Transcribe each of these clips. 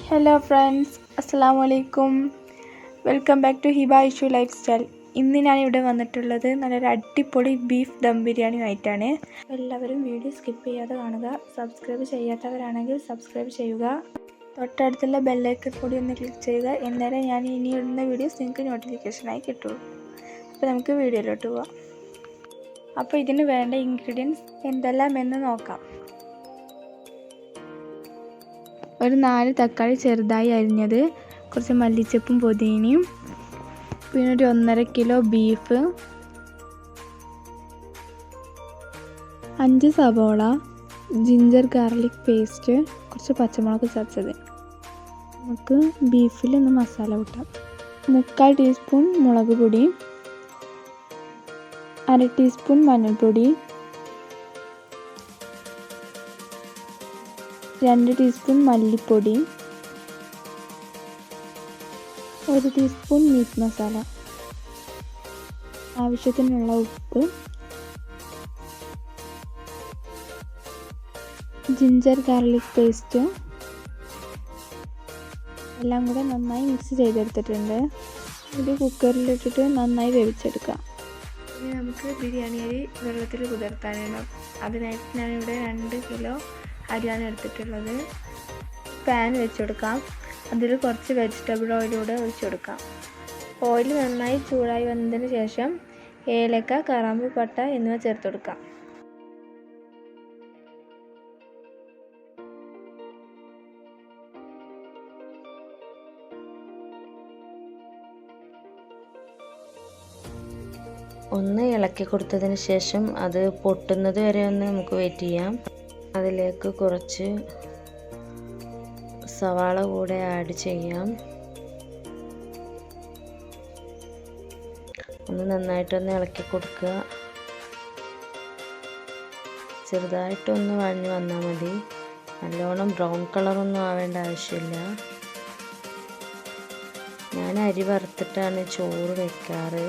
Hello friends, Assalamu alaikum. Welcome back to Hiba Hishu lifestyle. ഇന്ന് ഞാൻ ഇവിടെ വന്നിട്ടുള്ളത് നല്ലൊരു അടിപൊളി ബീഫ് ദം ബിരിയാണി ആയിട്ടാണ്. എല്ലാവരും വീഡിയോ സ്കിപ്പ് ചെയ്യാതെ കാണുക. സബ്സ്ക്രൈബ് ചെയ്യാത്തവരാണെങ്കിൽ സബ്സ്ക്രൈബ് ചെയ്യുക. തൊട്ടടുത്തുള്ള ബെൽ ഐക്കൺ കൂടി ഒന്ന് ക്ലിക്ക് ചെയ്യുക. എന്നാലേ ഞാൻ ഇനി ഇടുന്ന വീഡിയോസ് നിങ്ങൾക്ക് നോട്ടിഫിക്കേഷനായി കിട്ടുള്ളൂ. അപ്പോൾ നമുക്ക് വീഡിയോയിലോട്ട് പോവാം. അപ്പോൾ ഇതിന് വേണ്ട ഇൻഗ്രീഡിയൻസ് എന്തെല്ലാം എന്ന് നോക്കാം. ഒരു 4 തക്കാളി ചെറുതായി അരിഞ്ഞത്, കുറച്ച് മല്ലിച്ചപ്പും പുതിനയും, പിന്നെ ഒരു 1.5 കിലോ ബീഫ്, 5 സവോള, ജിഞ്ചർ ഗാർലിക് പേസ്റ്റ്, കുറച്ച് പച്ചമുളക് ചതച്ചത്. നമുക്ക് ബീഫിൽ ഒന്ന് മസാല കൂട്ടാം. 3/4 ടീസ്പൂൺ മുളക് പൊടി, 1/2 ടീസ്പൂൺ മഞ്ഞൾപ്പൊടി, 2 ടീസ്പൂൺ മല്ലിപ്പൊടി, 1 ടീസ്പൂൺ മീറ്റ് മസാല, ആവശ്യത്തിനുള്ള ഉപ്പ്, ജിഞ്ചർ ഗാർലിക് പേസ്റ്റ് എല്ലാം കൂടെ നന്നായി മിക്സ് ചെയ്തെടുത്തിട്ടുണ്ട്. ഇത് കുക്കറിലിട്ടിട്ട് നന്നായി വേവിച്ചെടുക്കാം. ഇനി നമുക്ക് ബിരിയാണി അരി വെള്ളത്തിൽ കുതിർത്താനാണ്. അതിനായിട്ട് ഞാനിവിടെ 2 കിലോ അരിയാണ് എടുത്തിട്ടുള്ളത്. പാൻ വെച്ച് കൊടുക്കാം. അതിൽ കുറച്ച് വെജിറ്റബിൾ ഓയിലൂടെ ഒഴിച്ചു കൊടുക്കാം. ഓയിൽ നന്നായി ചൂടായി വന്നതിന് ശേഷം ഏലക്ക, കറാമ്പ്, പട്ട എന്നിവ ചേർത്ത് കൊടുക്കാം. ഒന്ന് ഇളക്കി കൊടുത്തതിന് ശേഷം അത് പൊട്ടുന്നത് വരെ ഒന്ന് നമുക്ക് വെയിറ്റ് ചെയ്യാം. അതിലേക്ക് കുറച്ച് സവാള കൂടെ ആഡ് ചെയ്യാം. ഒന്ന് നന്നായിട്ടൊന്ന് ഇളക്കി കൊടുക്കുക. ചെറുതായിട്ടൊന്ന് വഴഞ്ഞ് വന്നാൽ മതി. നല്ലോണം ബ്രൗൺ കളറൊന്നും ആവേണ്ട ആവശ്യമില്ല. ഞാൻ അരി വറുത്തിട്ടാണ് ചോറ് വെക്കാറ്.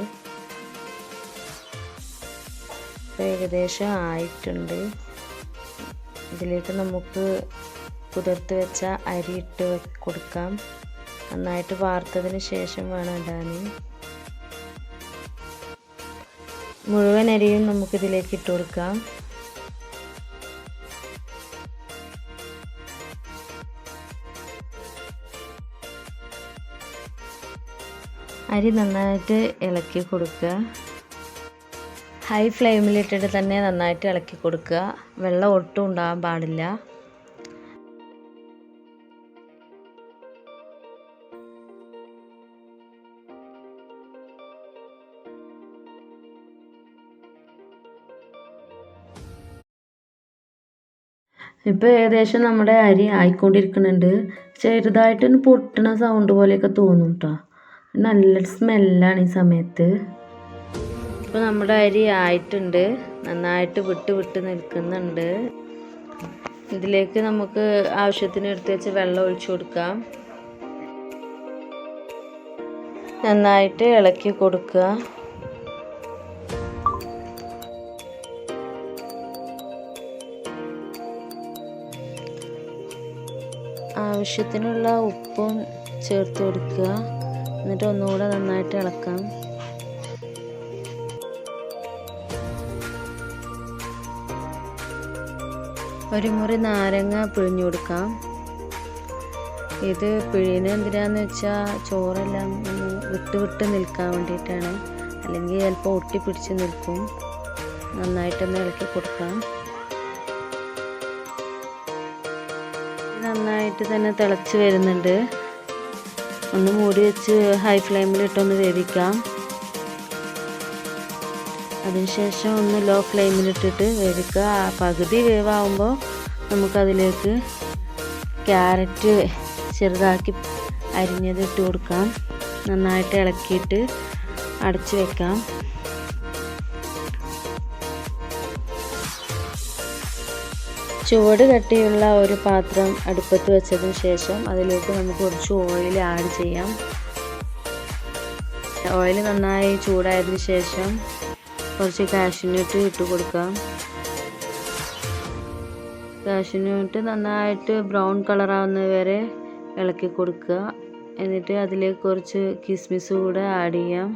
ഇപ്പോൾ ഏകദേശം ആയിട്ടുണ്ട്. ഇതിലേക്ക് നമുക്ക് കുതിർത്ത് വെച്ച അരി ഇട്ട് കൊടുക്കാം. നന്നായിട്ട് വാർത്തതിന് ശേഷം വേണം ഇടാൻ. മുഴുവൻ അരിയും നമുക്കിതിലേക്ക് ഇട്ട് കൊടുക്കാം. അരി നന്നായിട്ട് ഇളക്കി കൊടുക്കുക. ഹൈ ഫ്ലെയിമിലിട്ടിട്ട് തന്നെ നന്നായിട്ട് ഇളക്കി കൊടുക്കുക. വെള്ളം ഒട്ടും ഉണ്ടാകാൻ പാടില്ല. ഇപ്പോൾ ഏകദേശം നമ്മുടെ അരി ആയിക്കൊണ്ടിരിക്കുന്നുണ്ട്. ചെറുതായിട്ടൊന്ന് പൊട്ടണ സൗണ്ട് പോലെയൊക്കെ തോന്നും കേട്ടോ. നല്ലൊരു സ്മെല്ലാണ് ഈ സമയത്ത്. ഇപ്പോൾ നമ്മുടെ അരി ആയിട്ടുണ്ട്. നന്നായിട്ട് വിട്ട് നിൽക്കുന്നുണ്ട്. ഇതിലേക്ക് നമുക്ക് ആവശ്യത്തിന് എടുത്ത് വെച്ച് വെള്ളം ഒഴിച്ചു കൊടുക്കാം. നന്നായിട്ട് ഇളക്കി കൊടുക്കുക. ആവശ്യത്തിനുള്ള ഉപ്പും ചേർത്ത് കൊടുക്കുക. എന്നിട്ട് ഒന്നുകൂടെ നന്നായിട്ട് ഇളക്കാം. ഒരു മുറി നാരങ്ങ പിഴിഞ്ഞു കൊടുക്കാം. ഇത് പിഴിയുന്നത് എന്തിനാന്ന് വെച്ചാൽ ചോറെല്ലാം ഒന്ന് വിട്ട് നിൽക്കാൻ വേണ്ടിയിട്ടാണ്. അല്ലെങ്കിൽ ചിലപ്പോൾ ഒട്ടിപ്പിടിച്ച് നിൽക്കും. നന്നായിട്ടൊന്ന് ഇളക്കി കൊടുക്കാം. നന്നായിട്ട് തന്നെ തിളച്ച് വരുന്നുണ്ട്. ഒന്ന് മൂടി വെച്ച് ഹൈ ഫ്ലെയിമിലിട്ടൊന്ന് വേവിക്കാം. അതിനുശേഷം ഒന്ന് ലോ ഫ്ലെയിമിലിട്ടിട്ട് വേവിക്കുക. പകുതി വേവാകുമ്പോൾ നമുക്കതിലേക്ക് ക്യാരറ്റ് ചെറുതാക്കി അരിഞ്ഞത് ഇട്ട് കൊടുക്കാം. നന്നായിട്ട് ഇളക്കിയിട്ട് അടച്ച് വെക്കാം. ചുവട് കട്ടിയുള്ള ഒരു പാത്രം അടുപ്പത്ത് വെച്ചതിന് ശേഷം അതിലേക്ക് നമുക്ക് കുറച്ച് ഓയിൽ ആഡ് ചെയ്യാം. ഓയിൽ നന്നായി ചൂടായതിനു ശേഷം കുറച്ച് കാഷ്യൂനട്ട് ഇട്ട് കൊടുക്കാം. കാഷ്യൂനട്ട് നന്നായിട്ട് ബ്രൗൺ കളറാവുന്നത് വരെ ഇളക്കി കൊടുക്കുക. എന്നിട്ട് അതിലേക്ക് കുറച്ച് കിസ്മിസ് കൂടെ ആഡ് ചെയ്യാം.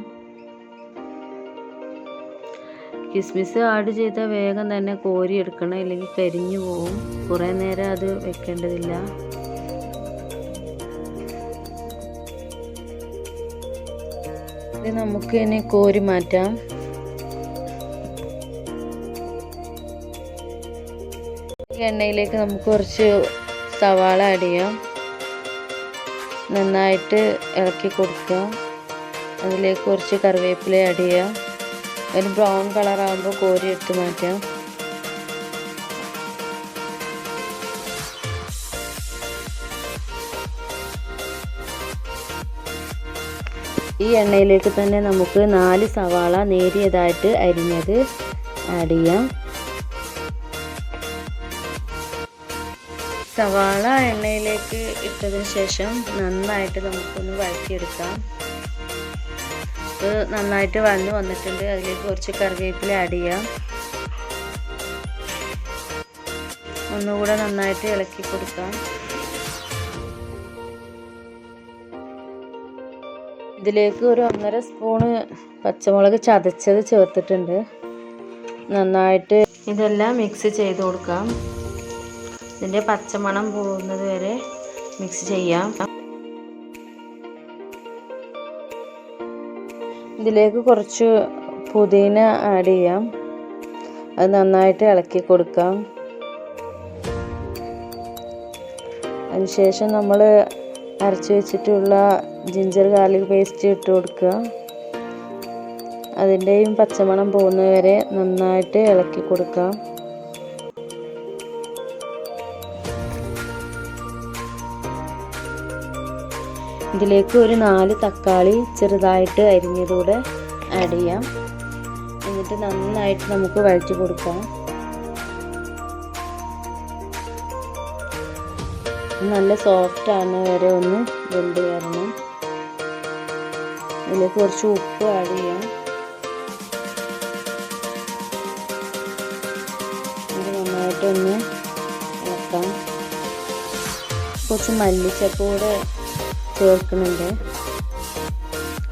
കിസ്മിസ് ആഡ് ചെയ്താൽ വേഗം തന്നെ കോരി എടുക്കണം, ഇല്ലെങ്കിൽ കരിഞ്ഞു പോകും. കുറേ നേരം അത് വെക്കേണ്ടതില്ല. ഇത് നമുക്ക് ഇനി കോരി മാറ്റാം. ഈ എണ്ണയിലേക്ക് നമുക്ക് കുറച്ച് സവാള ആഡ് ചെയ്യാം. നന്നായിട്ട് ഇളക്കി കൊടുക്കുക. അതിലേക്ക് കുറച്ച് കറിവേപ്പില ആഡ് ചെയ്യാം. ഒരു ബ്രൗൺ കളറാകുമ്പോൾ കോരി എടുത്ത് മാറ്റാം. ഈ എണ്ണയിലേക്ക് തന്നെ നമുക്ക് 4 സവാള നേരിയതായിട്ട് അരിഞ്ഞത് ആഡ് ചെയ്യാം. സവാള എണ്ണയിലേക്ക് ഇട്ടതിന് ശേഷം നന്നായിട്ട് നമുക്കൊന്ന് വഴറ്റിയെടുക്കാം. ഇത് നന്നായിട്ട് വഴന്ന് വന്നിട്ടുണ്ട്. അതിലേക്ക് കുറച്ച് കറിവേപ്പില ആഡ് ചെയ്യാം. ഒന്നുകൂടെ നന്നായിട്ട് ഇളക്കി കൊടുക്കാം. ഇതിലേക്ക് ഒരു 1.5 സ്പൂണ് പച്ചമുളക് ചതച്ചത് ചേർത്തിട്ടുണ്ട്. നന്നായിട്ട് ഇതെല്ലാം മിക്സ് ചെയ്ത് കൊടുക്കാം. ഇതിൻ്റെ പച്ചമണം പോകുന്നത് വരെ മിക്സ് ചെയ്യാം. ഇതിലേക്ക് കുറച്ച് പുതിന ആഡ് ചെയ്യാം. അത് നന്നായിട്ട് ഇളക്കി കൊടുക്കാം. അതിനുശേഷം നമ്മൾ അരച്ച് വെച്ചിട്ടുള്ള ജിഞ്ചർ ഗാർലിക് പേസ്റ്റ് ഇട്ട് കൊടുക്കുക. അതിൻ്റെയും പച്ചമണം പോകുന്നത് വരെ നന്നായിട്ട് ഇളക്കി കൊടുക്കാം. ഇതിലേക്ക് ഒരു 4 തക്കാളി ചെറുതായിട്ട് അരിഞ്ഞതൂടെ ആഡ് ചെയ്യാം. എന്നിട്ട് നന്നായിട്ട് നമുക്ക് വഴറ്റി കൊടുക്കാം. നല്ല സോഫ്റ്റ് ആകുന്ന വരെ ഒന്ന് വെന്ത് വരണം. ഇതിലേക്ക് കുറച്ച് ഉപ്പ് ആഡ് ചെയ്യാം. ഇത് നന്നായിട്ടൊന്ന് ഇളക്കാം. കുറച്ച് മല്ലിച്ചപ്പ് കൂടെ ചേർക്കുന്നുണ്ട്.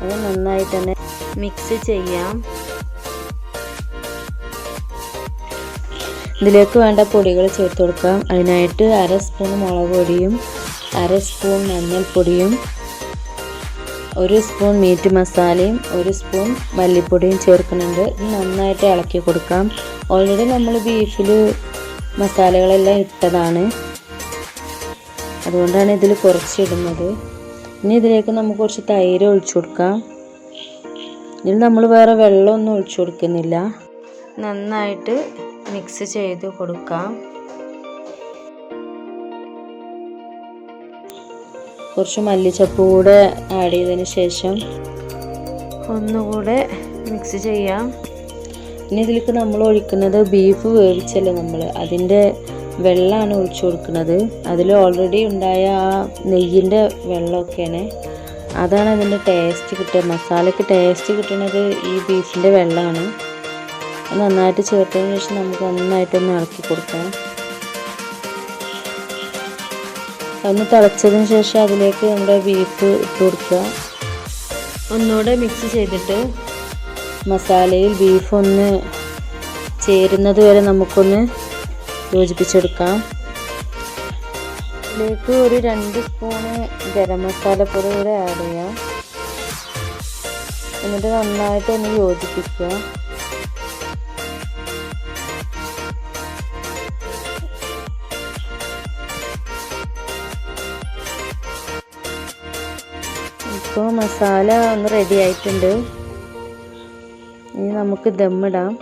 അത് നന്നായിട്ട് തന്നെ മിക്സ് ചെയ്യാം. ഇതിലേക്ക് വേണ്ട പൊടികൾ ചേർത്ത് കൊടുക്കാം. അതിനായിട്ട് 1/2 സ്പൂൺ മുളക് പൊടിയും 1/2 സ്പൂൺ മഞ്ഞൾപ്പൊടിയും 1 സ്പൂൺ മീറ്റ് മസാലയും 1 സ്പൂൺ മല്ലിപ്പൊടിയും ചേർക്കുന്നുണ്ട്. ഇത് നന്നായിട്ട് ഇളക്കി കൊടുക്കാം. ഓൾറെഡി നമ്മൾ ബീഫിൽ മസാലകളെല്ലാം ഇട്ടതാണ്, അതുകൊണ്ടാണ് ഇതിൽ കുറച്ചിടുന്നത്. ഇനി ഇതിലേക്ക് നമുക്ക് കുറച്ച് തൈര് ഒഴിച്ചു കൊടുക്കാം. ഇതിൽ നമ്മൾ വേറെ വെള്ളമൊന്നും ഒഴിച്ചു കൊടുക്കുന്നില്ല. നന്നായിട്ട് മിക്സ് ചെയ്ത് കൊടുക്കാം. കുറച്ച് മല്ലിച്ചപ്പ് കൂടെ ആഡ് ചെയ്തതിന് ശേഷം ഒന്നുകൂടെ മിക്സ് ചെയ്യാം. ഇനി ഇതിലേക്ക് നമ്മൾ ഒഴിക്കുന്നത് ബീഫ് വേവിച്ചല്ലേ നമ്മൾ, അതിൻ്റെ വെള്ളമാണ് ഒഴിച്ചു കൊടുക്കുന്നത്. അതിൽ ഓൾറെഡി ഉണ്ടായ ആ നെയ്യിൻ്റെ വെള്ളമൊക്കെയാണ്. അതാണ് അതിൻ്റെ ടേസ്റ്റ് കിട്ടുക. മസാലയ്ക്ക് ടേസ്റ്റ് കിട്ടുന്നത് ഈ ബീഫിൻ്റെ വെള്ളമാണ്. അത് നന്നായിട്ട് ചേർത്തതിന് ശേഷം നമുക്ക് നന്നായിട്ടൊന്ന് ഇളക്കി കൊടുക്കാം. ഒന്ന് തിളച്ചതിന് ശേഷം അതിലേക്ക് നമ്മുടെ ബീഫ് ഇട്ട് കൊടുക്കുക. ഒന്നുകൂടെ മിക്സ് ചെയ്തിട്ട് മസാലയിൽ ബീഫ് ഒന്ന് ചേരുന്നത് വരെ നമുക്കൊന്ന് യോജിപ്പിച്ചെടുക്കാം. ഇതിലേക്ക് ഒരു 2 സ്പൂണ് ഗരം മസാലപ്പൊടി കൂടെ ആഡ് ചെയ്യാം. എന്നിട്ട് നന്നായിട്ട് ഒന്ന് യോജിപ്പിക്കുക. ഇപ്പോൾ മസാല ഒന്ന് റെഡി ആയിട്ടുണ്ട്. ഇനി നമുക്ക് ദമ്മിടാം.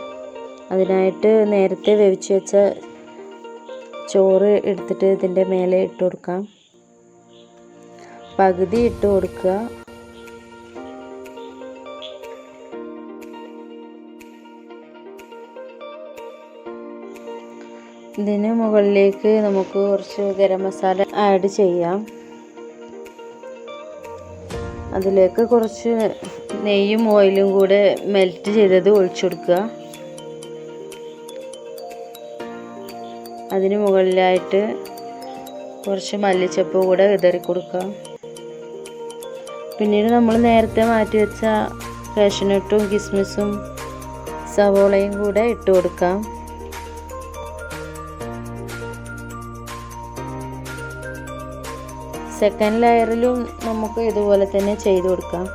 അതിനായിട്ട് നേരത്തെ വേവിച്ച് വെച്ച ചോറ് എടുത്തിട്ട് ഇതിൻ്റെ മേലെ ഇട്ട് കൊടുക്കാം. പകുതി ഇട്ട് കൊടുക്കുക. ഇതിന് മുകളിലേക്ക് നമുക്ക് കുറച്ച് ഗരം മസാല ആഡ് ചെയ്യാം. അതിലേക്ക് കുറച്ച് നെയ്യും ഓയിലും കൂടെ മെൽറ്റ് ചെയ്തത് ഒഴിച്ചു കൊടുക്കുക. അതിന് മുകളിലായിട്ട് കുറച്ച് മല്ലിച്ചപ്പ് കൂടെ വിതറി കൊടുക്കാം. പിന്നീട് നമ്മൾ നേരത്തെ മാറ്റി വെച്ച കാഷ്യൂനട്ടും കിസ്മിസും സവോളയും കൂടെ ഇട്ട് കൊടുക്കാം. സെക്കൻഡ് ലെയറിലും നമുക്ക് ഇതുപോലെ തന്നെ ചെയ്ത് കൊടുക്കാം.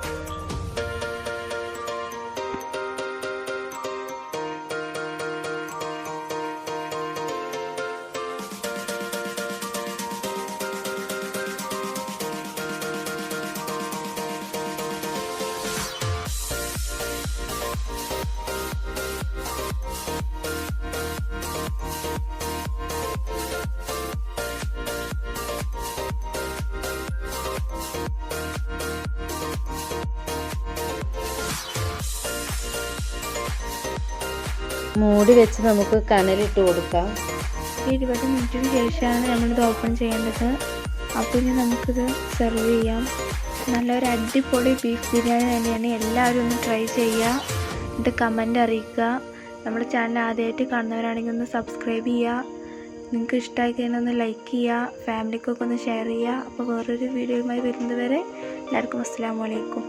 മൂടി വെച്ച് നമുക്ക് കനലിട്ട് കൊടുക്കാം. 20 മിനിറ്റിന് ശേഷമാണ് നമ്മളിത് ഓപ്പൺ ചെയ്യേണ്ടത്. അപ്പോൾ ഇനി നമുക്കിത് സെർവ് ചെയ്യാം. നല്ലൊരു അടിപൊളി ബീഫ് ബിരിയാണി തന്നെയാണ്. എല്ലാവരും ഒന്ന് ട്രൈ ചെയ്യുക, എന്നിട്ട് കമൻ്റ് അറിയിക്കുക. നമ്മുടെ ചാനൽ ആദ്യമായിട്ട് കാണുന്നവരാണെങ്കിൽ ഒന്ന് സബ്സ്ക്രൈബ് ചെയ്യുക. നിങ്ങൾക്ക് ഇഷ്ടമായി കഴിഞ്ഞാൽ ഒന്ന് ലൈക്ക് ചെയ്യുക, ഫാമിലിക്കൊക്കെ ഒന്ന് ഷെയർ ചെയ്യുക. അപ്പോൾ വേറൊരു വീഡിയോയുമായി വരുന്നത് വരെ എല്ലാവർക്കും അസ്സലാമു അലൈക്കും.